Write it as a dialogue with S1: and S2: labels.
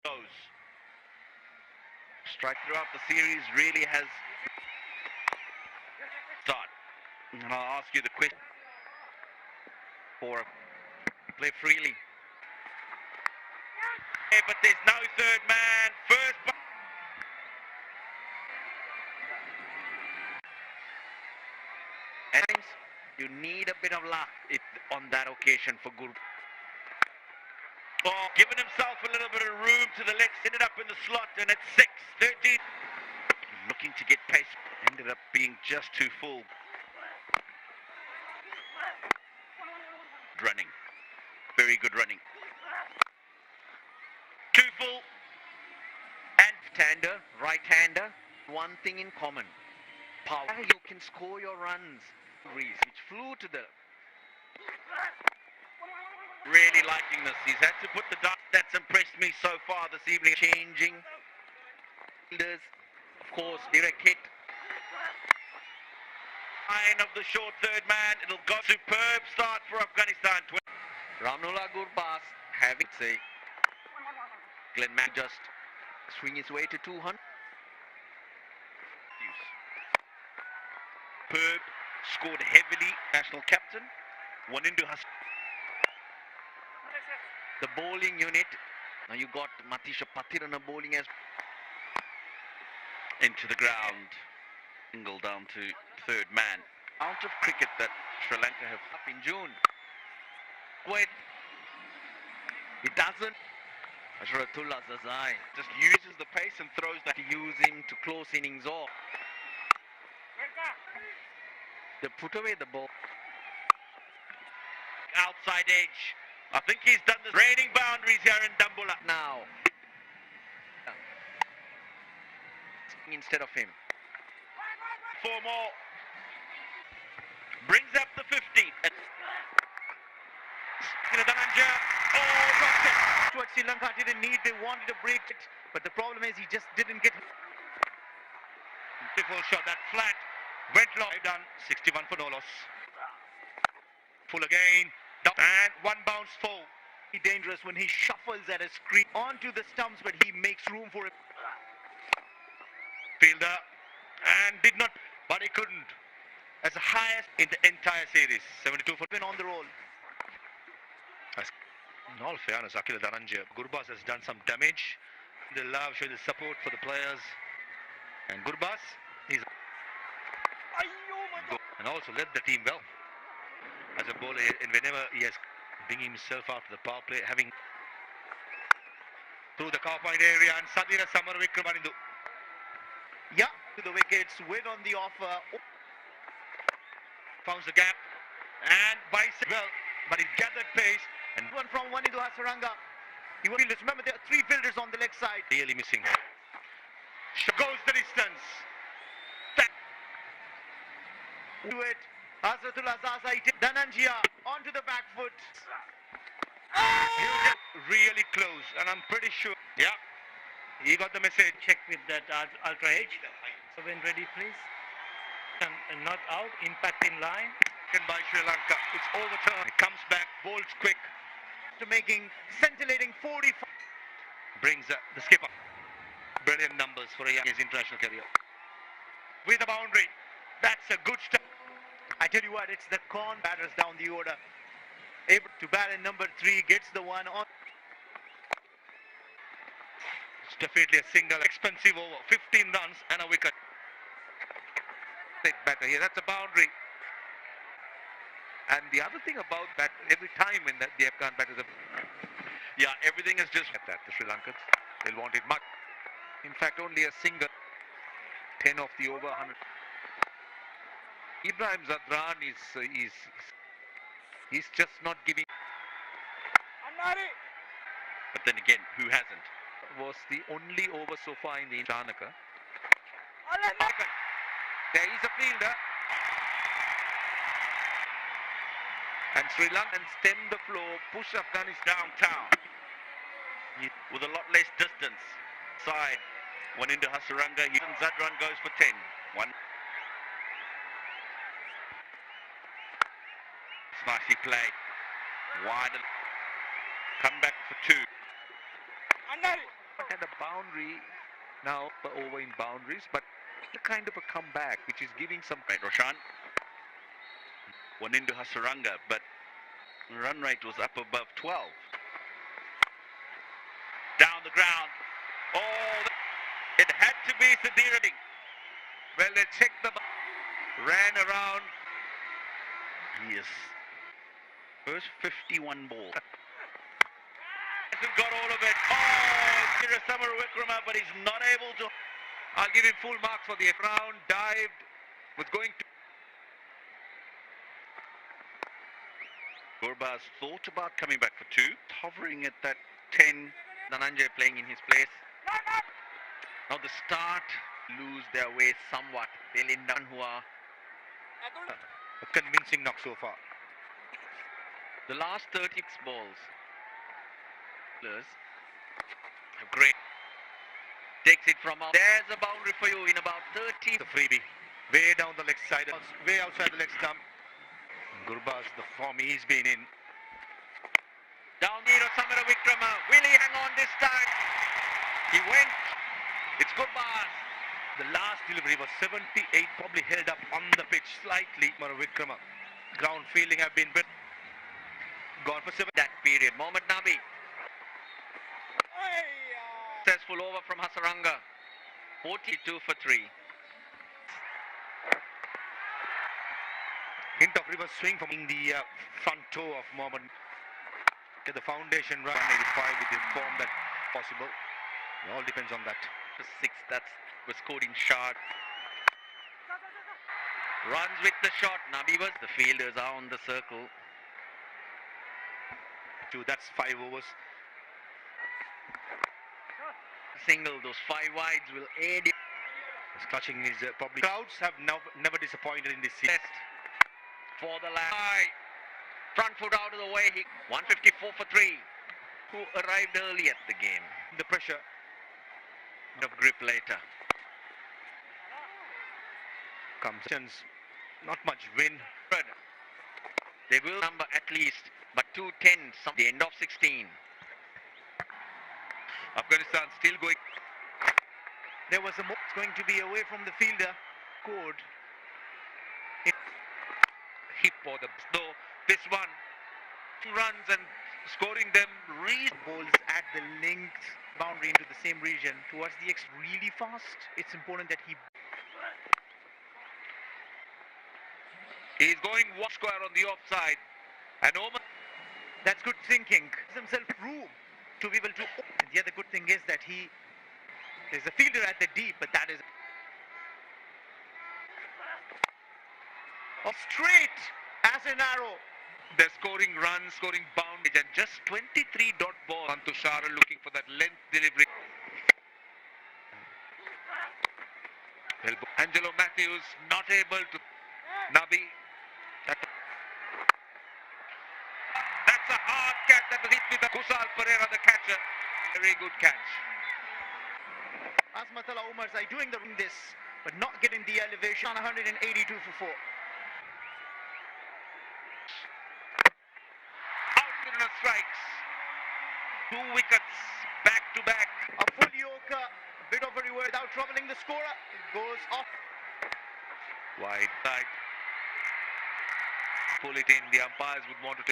S1: Goes. Strike throughout the series really has start. And I'll ask you the question for play freely. Yeah, but there's no third man. First. And you need a bit of luck on that occasion for Guru. Oh, giving himself a little bit of room to the legs, ended up in the slot, and it's 6-13. Looking to get pace, ended up being just too full. Running, very good running. Too full. And left-hander, right-hander, one thing in common. Power. You can score your runs. Which flew to the... Really liking this. He's had to put the dot. That's impressed me so far this evening. Changing. Of course, direct hit. Line of the short third man. It'll go. Superb start for Afghanistan. Ramnullah Gurbas having say Glenn Mack just swing his way to 200. Superb. Scored heavily. National captain. One into Hus. The bowling unit. Now you got Matisha Patirana bowling as into the ground. Single down to third man. Out of cricket that Sri Lanka have up in June. Wait. It doesn't. Ashratullah Zazai just uses the pace and throws that to use him to close innings off. They put away the ball. Outside edge. I think he's done the raining boundaries here in Dambulla now. Instead of him. 4 more. Brings up the 50. Oh, dropped it. What Sri Lanka didn't need. They wanted to break it. But the problem is he just didn't get it. Beautiful shot. That flat. Went long. Done. 61 for no loss. Full again. And one bounce full. Dangerous when he shuffles at a screen onto the stumps, but he makes room for it. Fielder and did not, but he couldn't. As the highest in the entire series. 72 for win on the roll. In all fairness, Akila Dhananjaya, Gurbas has done some damage. They love showing the support for the players. And Gurbas, he's and also led the team well. As a bowler, and whenever he has bringing himself out to the power play, having through the cow point area and Sadira Samar Vikramanindu. Yeah, to the wickets, win on the offer. Founds the gap and bicep well, but he gathered pace and one from one into Hasaranga. He was fielders. Remember, there are 3 fielders on the leg side. Really missing. Goes the distance. Do it. Hazratullah Zaza, Dhananjaya onto the back foot. Oh! Really close, and I'm pretty sure. Yeah, he got the message.
S2: Check with that ultra edge. So when ready, please. And not out. Impact in line.
S1: By Sri Lanka, it's overturned. It comes back, bowls quick to making scintillating 45. Brings the skipper. Brilliant numbers for his international career. With a boundary, that's a good step. I tell you what, it's the corn batters down the order. Able to bat in number 3, gets the one on. It's definitely a single, expensive over. 15 runs and a wicket. Batter here, that's a boundary. And the other thing about that, every time when the Afghan batters have, yeah, everything is just at that. The Sri Lankans, they'll want it much. In fact, only a single. 10 of the over 100. Ibrahim Zadran he's just not giving. But then again, who hasn't? Was the only over so far in the Chanaka. There is a fielder. And Sri Lanka can stem the flow, push Afghanistan downtown. With a lot less distance. Side. One into Hasaranga. Zadran goes for 10. One. Nicely played. Wide. Come back for 2.
S3: Had a boundary now over in boundaries, but a kind of a comeback which is giving some.
S1: Right, Roshan. One into Hasaranga, but run rate was up above 12. Down the ground. Oh, it had to be Siddhi.
S3: Well, they checked the ran around.
S1: Yes. First 51 ball. Hasn't got all of it. Oh, Summer Wickrama, but he's not able to.
S3: I'll give him full marks for the round. Dived, was going to.
S1: Gurbaz thought about coming back for two, hovering at that 10. Dhananjay playing in his place. Now the start lose their way somewhat. Belindan who are
S3: A convincing knock so far.
S1: the last 36 balls. Have great. Takes it from out. There's a boundary for you in about 30.
S3: The freebie. Way down the leg side. Way outside the leg stump. Gurbaz, the form he's been in.
S1: Down here, Samara Vikrama. Will he hang on this time? He went. It's Gurbaz.
S3: The last delivery was 78, probably held up on the pitch slightly. Mara Vikrama. Ground fielding have been bit. Gone for 7.
S1: That period. Mohammad Nabi. Successful over from Hasaranga. 42 for 3.
S3: Hint of reverse swing from the front toe of Mohammad. Get the foundation run 185 with the form that possible. It all depends on that.
S1: For 6, that was scored in short. Runs with the shot. Nabi was. The fielders are on the circle.
S3: That's 5 overs.
S1: Single, those 5 wides will aid.
S3: His clutching is probably. Crowds have never disappointed in this season.
S1: Best for the last. Front foot out of the way. 154 for 3. Who arrived early at the game.
S3: The pressure.
S1: Of grip later.
S3: Comes. Not much win.
S1: They will number at least, but 210 the end of 16.
S3: Afghanistan still going. There was a it's going to be away from the fielder. Scored. Hip for the though this one runs and scoring them balls at the linked boundary into the same region towards the X really fast. It's important that he.
S1: He's going one square on the offside, and Omar.
S3: That's good thinking. Gives himself room to be able to. And the other good thing is that there's a fielder at the deep, but that is straight as an arrow. They're scoring runs, scoring boundaries, and just 23 dot ball. Antushara looking for that length delivery. Angelo Matthews not able to. Nabi. That's a hard catch that was hit with the Kusal Pereira, the catcher. Very good catch. Asmatullah Umar are doing this, but not getting the elevation. On 182 for 4. Out strikes. 2 wickets back to back. A full Yorker, a bit of a reward without troubling the scorer. It goes off. Wide side. Pull it in. The umpires would want to take.